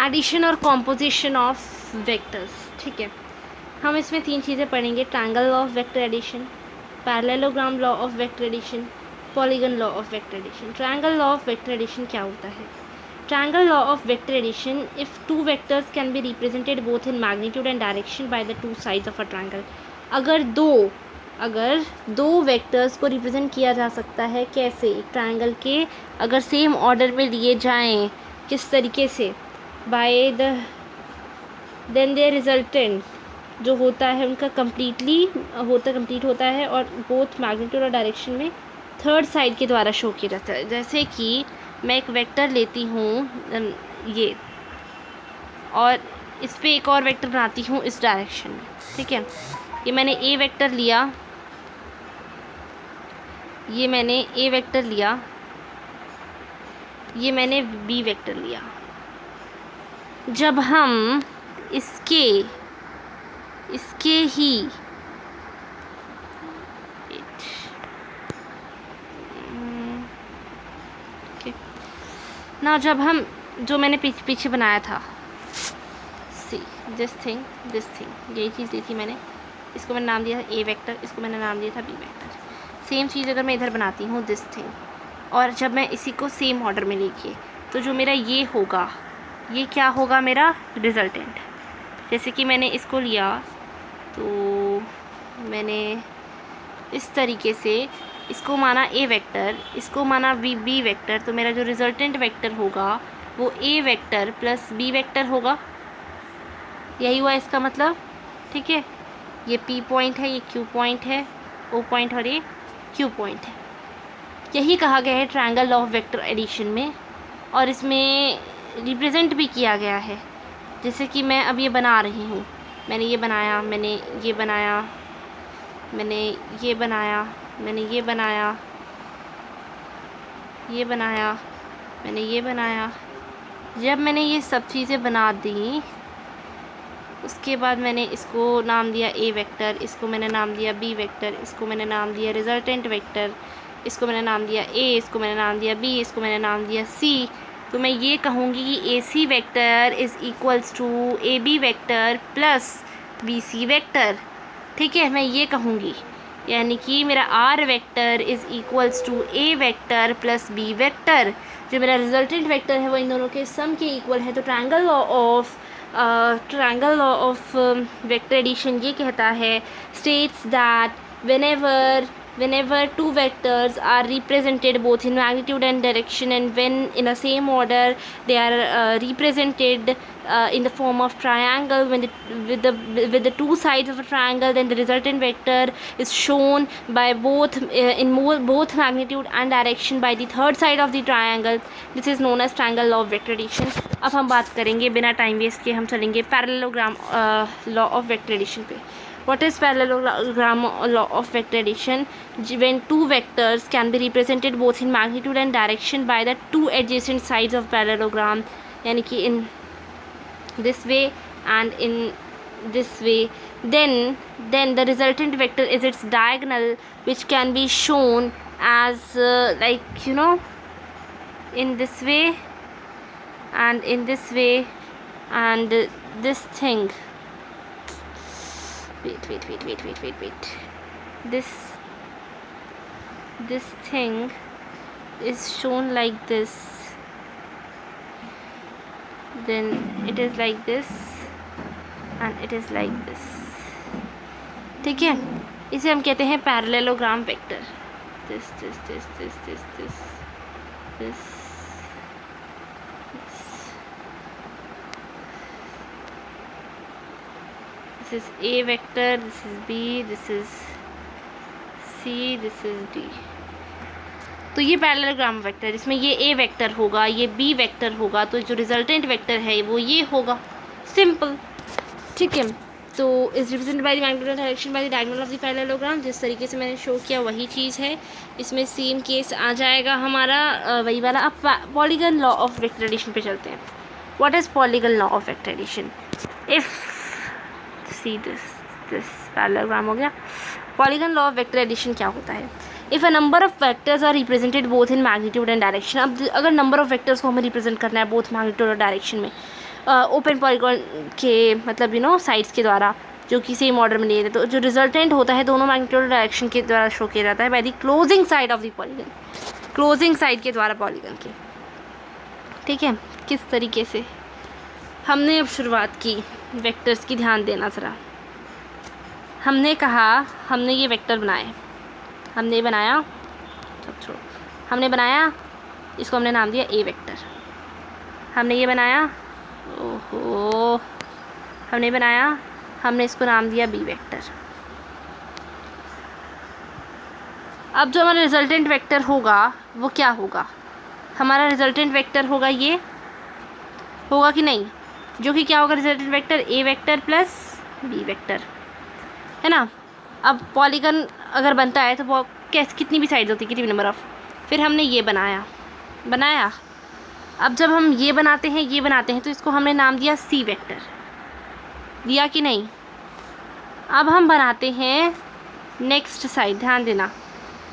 Addition और composition of vectors. ठीक है, हम इसमें 3 चीज़ें पढ़ेंगे, triangle law of vector addition, parallelogram law of vector addition, polygon law of vector addition. Triangle law of vector addition क्या होता है? Triangle law of vector addition, if 2 vectors can be represented both in magnitude and direction by the 2 sides of a triangle. अगर दो vectors को represent किया जा सकता है, कैसे? एक ट्रायंगल के अगर सेम ऑर्डर में लिए जाएं, किस तरीके से? बाय देन देयर रिजल्टेंट जो होता है उनका कंप्लीट होता है और बोथ मैग्नीट्यूड और डायरेक्शन में थर्ड साइड के द्वारा शो किया जाता है। जैसे कि मैं एक वेक्टर लेती हूँ ये, और इस पर एक और वेक्टर बनाती हूँ इस डायरेक्शन में। ठीक है, ये मैंने ए वेक्टर लिया, ये मैंने बी वेक्टर लिया। जब हम इसके ही ना, जब हम जो मैंने पीछे बनाया था, सी दिस थिंग यही चीज़ ली थी मैंने, इसको मैंने नाम दिया था ए वेक्टर, इसको मैंने नाम दिया था बी वेक्टर। सेम चीज़ अगर मैं इधर बनाती हूँ दिस थिंग, और जब मैं इसी को सेम ऑर्डर में लेके, तो जो मेरा ये होगा, ये क्या होगा? मेरा रिजल्टेंट। जैसे कि मैंने इसको लिया, तो मैंने इस तरीके से इसको माना ए वेक्टर, इसको माना बी वेक्टर, तो मेरा जो रिजल्टेंट वेक्टर होगा वो ए वेक्टर प्लस बी वेक्टर होगा। यही हुआ इसका मतलब। ठीक है, ये पी पॉइंट है, ये क्यू पॉइंट है, ओ पॉइंट और ये क्यू पॉइंट है। यही कहा गया है triangle law of vector addition में, और इसमें रिप्रेजेंट भी किया गया है। जैसे कि मैं अब ये बना रही हूँ, मैंने ये बनाया, मैंने ये बनाया, मैंने ये बनाया, मैंने ये बनाया, ये बनाया, मैंने ये बनाया। जब मैंने ये सब चीज़ें बना दी, उसके बाद मैंने इसको नाम दिया ए वेक्टर, इसको मैंने नाम दिया बी वेक्टर, इसको मैंने नाम दिया रिजल्टेंट वेक्टर, इसको मैंने नाम दिया ए, इसको मैंने नाम दिया बी, इसको मैंने नाम दिया सी। तो मैं ये कहूँगी कि A C vector is equals to A B vector plus B C vector. ठीक है, मैं ये कहूँगी, यानी कि मेरा R vector is equals to A vector plus B vector. जो मेरा रिजल्टेंट वेक्टर है वो इन दोनों के सम के इक्वल है। तो triangle law of vector addition ये कहता है, states that whenever 2 vectors are represented both in magnitude and direction, and when in a same order they are represented in the form of triangle, with the 2 sides of a triangle, then the resultant vector is shown by both both magnitude and direction by the third side of the triangle. This is known as triangle law of vector addition. अब हम बात करेंगे, बिना time waste के हम चलेंगे parallelogram law of vector addition पे। What is parallelogram law of vector addition? When 2 vectors can be represented both in magnitude and direction by the 2 adjacent sides of parallelogram, यानी कि in this way and in this way, then the resultant vector is its diagonal, which can be shown as like in this way and in this way, and this thing, wait, this thing is shown like this, then it is like this and it is like this। ठीक है, इसे हम कहते हैं parallelogram vector. this is A vector, this is B, this is C, this is D। तो ये parallelogram vector, इसमें ये A वेक्टर होगा, ये B वेक्टर होगा, तो जो रिजल्टेंट वेक्टर है वो ये होगा। सिंपल। ठीक है, तो is represented by the magnitude direction by the diagonal of the parallelogram. जिस तरीके से मैंने शो किया वही चीज़ है, इसमें सेम केस आ जाएगा हमारा वही वाला। अब polygon law of vector addition पे चलते हैं। What is polygon law of vector addition? If see this parallelogram हो गया। Polygon law of vector addition क्या होता है? If a number of vectors are represented both in magnitude and direction. अब अगर नंबर ऑफ वेक्टर्स को हमें represent करना है बोथ मैग्नीट्यूड और डायरेक्शन में, ओपन पॉलीगॉन के मतलब साइड्स के द्वारा जो कि सेम ऑर्डर में लिए थे। तो जो रिजल्टेंट होता है दोनों मैग्नीट्यूड डायरेक्शन के द्वारा शो किया जाता है by the closing side of the polygon, closing side के द्वारा पॉलीगन के। ठीक है, किस तरीके से हमने अब शुरुआत की वेक्टर्स की, ध्यान देना ज़रा। हमने कहा हमने ये वेक्टर बनाए, हमने बनाया, सब छोड़ो, हमने बनाया, इसको हमने नाम दिया ए वेक्टर। हमने ये बनाया, ओहो, हमने बनाया, हमने इसको नाम दिया बी वेक्टर। अब जो हमारा रिजल्टेंट वेक्टर होगा वो क्या होगा? हमारा रिजल्टेंट वेक्टर होगा, ये होगा कि नहीं, जो कि क्या होगा रिजल्टेंट वेक्टर, ए वेक्टर प्लस बी वेक्टर, है ना। अब पॉलीगन अगर बनता है तो वो कैसे, कितनी भी साइड्स होती है, कितनी भी नंबर ऑफ, फिर हमने ये बनाया। अब जब हम ये बनाते हैं तो इसको हमने नाम दिया सी वेक्टर, दिया कि नहीं। अब हम बनाते हैं नेक्स्ट साइड, ध्यान देना,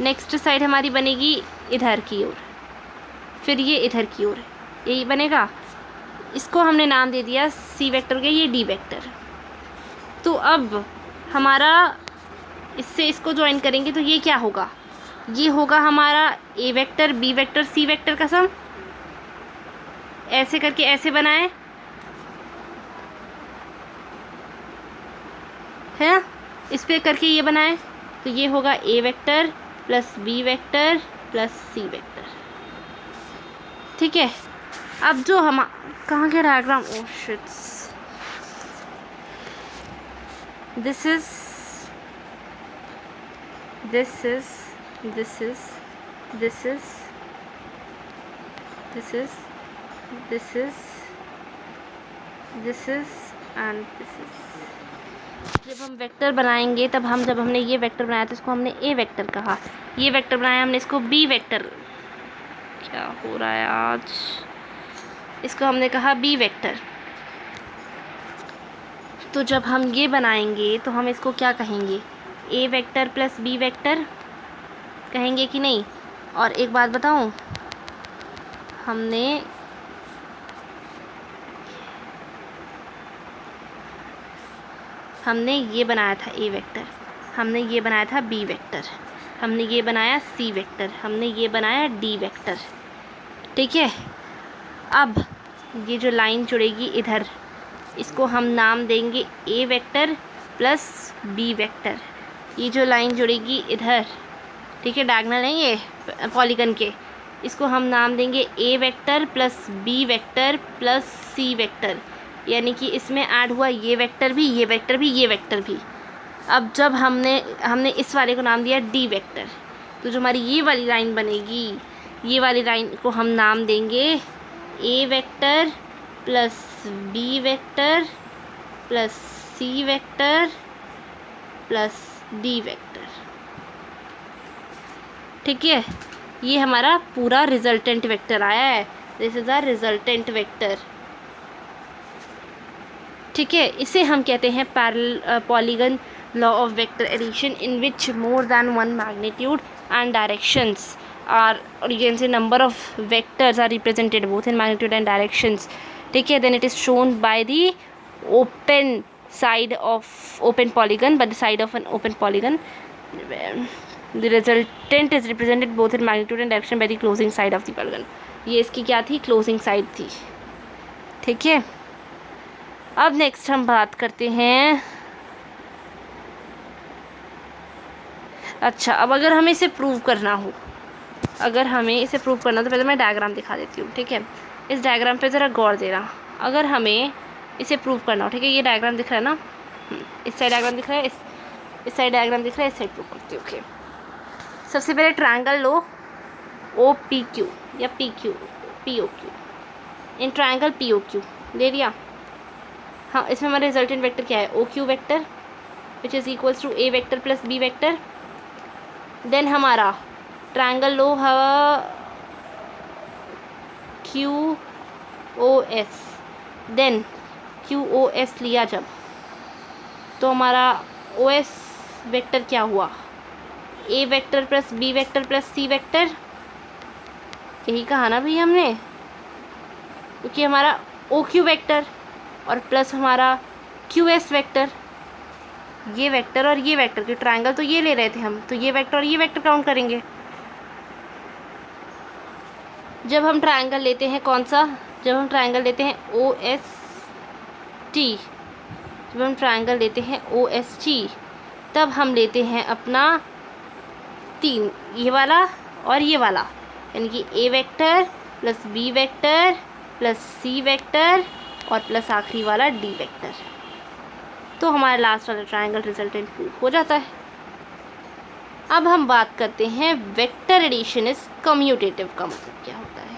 नेक्स्ट साइड हमारी बनेगी इधर की ओर, फिर ये इधर की ओर, यही बनेगा। इसको हमने नाम दे दिया सी वेक्टर के, ये डी वेक्टर। तो अब हमारा इससे इसको ज्वाइन करेंगे तो ये क्या होगा, ये होगा हमारा A vector B vector C vector का सम। ऐसे करके ऐसे बनाए है ना, इस पे करके ये बनाए तो ये होगा A vector plus B vector plus C vector. ठीक है, अब जो हम कहाँ के diagram, oh shits, this is and this is। जब हम वेक्टर बनाएंगे तब जब हमने ये वेक्टर बनाया तो इसको हमने ए वेक्टर कहा, ये वेक्टर बनाया हमने इसको बी वेक्टर, क्या हो रहा है आज, इसको हमने कहा बी वेक्टर। तो जब हम ये बनाएंगे तो हम इसको क्या कहेंगे, ए वेक्टर प्लस बी वेक्टर कहेंगे कि नहीं। और एक बात बताऊं, हमने ये बनाया था ए वेक्टर, हमने ये बनाया था बी वेक्टर, हमने ये बनाया सी वेक्टर, हमने ये बनाया डी वेक्टर। ठीक है, अब ये जो लाइन जुड़ेगी इधर, इसको हम नाम देंगे A vector plus B vector. ये जो लाइन जुड़ेगी इधर, ठीक है, डायगोनल है ये पॉलीगन के, इसको हम नाम देंगे A vector plus B vector plus C vector. यानी कि इसमें ऐड हुआ ये वेक्टर भी, ये वेक्टर भी, ये वेक्टर भी। अब जब हमने इस वाले को नाम दिया डी वेक्टर, तो जो हमारी ये वाली लाइन बनेगी, ये वाली लाइन को हम नाम देंगे A vector plus B vector plus C vector plus D vector. ठीक है, ये हमारा पूरा रिजल्टेंट वेक्टर आया है, this is a resultant vector. ठीक है, इसे हम कहते हैं parallel polygon law of vector addition in which more than one magnitude and directions are, or you can say number of vectors are represented both in magnitude and directions. ठीक है, then it is shown by the open side of open polygon, by the side of an open polygon. The resultant is represented both in magnitude and direction by the closing side of the polygon. ये इसकी क्या थी, closing side थी। ठीक है, अब next हम बात करते हैं, अच्छा अब अगर हमें इसे प्रूव करना हो, तो पहले मैं डायग्राम दिखा देती हूँ। ठीक है, इस डायग्राम पे ज़रा गौर देना। अगर हमें इसे प्रूव करना हो, ठीक है, ये डायग्राम दिख रहा है ना, इस साइड डायग्राम दिख रहा है, इस साइड डायग्राम दिख रहा है, इस साइड प्रूव करती हूँ। ओके, सबसे पहले ट्रायंगल लो ओ पी क्यू या P Q P O Q, in triangle P O Q ले लिया। हाँ, इसमें हमारा रिजल्टेंट वेक्टर क्या है, O Q vector which is equals to A vector plus B vector. Then हमारा ट्रायंगल लो Q O S, then Q O S लिया जब, तो हमारा ओ एस वेक्टर क्या हुआ, A vector plus B vector plus C vector. यही कहा ना भैया हमने, क्योंकि हमारा ओ क्यू वेक्टर और प्लस हमारा क्यू एस वेक्टर। ये वेक्टर और ये वेक्टर के ट्रायंगल तो ये ले रहे थे हम, तो ये वेक्टर और ये वेक्टर काउंट करेंगे। जब हम ट्रायंगल लेते हैं कौन सा, जब हम ट्रायंगल लेते हैं ओ एस टी, जब हम ट्रायंगल लेते हैं ओ एस टी तब हम लेते हैं अपना 3, ये वाला और ये वाला, यानी कि A vector plus B vector plus C vector और प्लस आखिरी वाला डी वेक्टर। तो हमारा लास्ट वाला ट्रायंगल रिजल्टेंट प्रूव हो जाता है। अब हम बात करते हैं वेक्टर एडिशन इज कम्यूटेटिव का मतलब क्या होता है।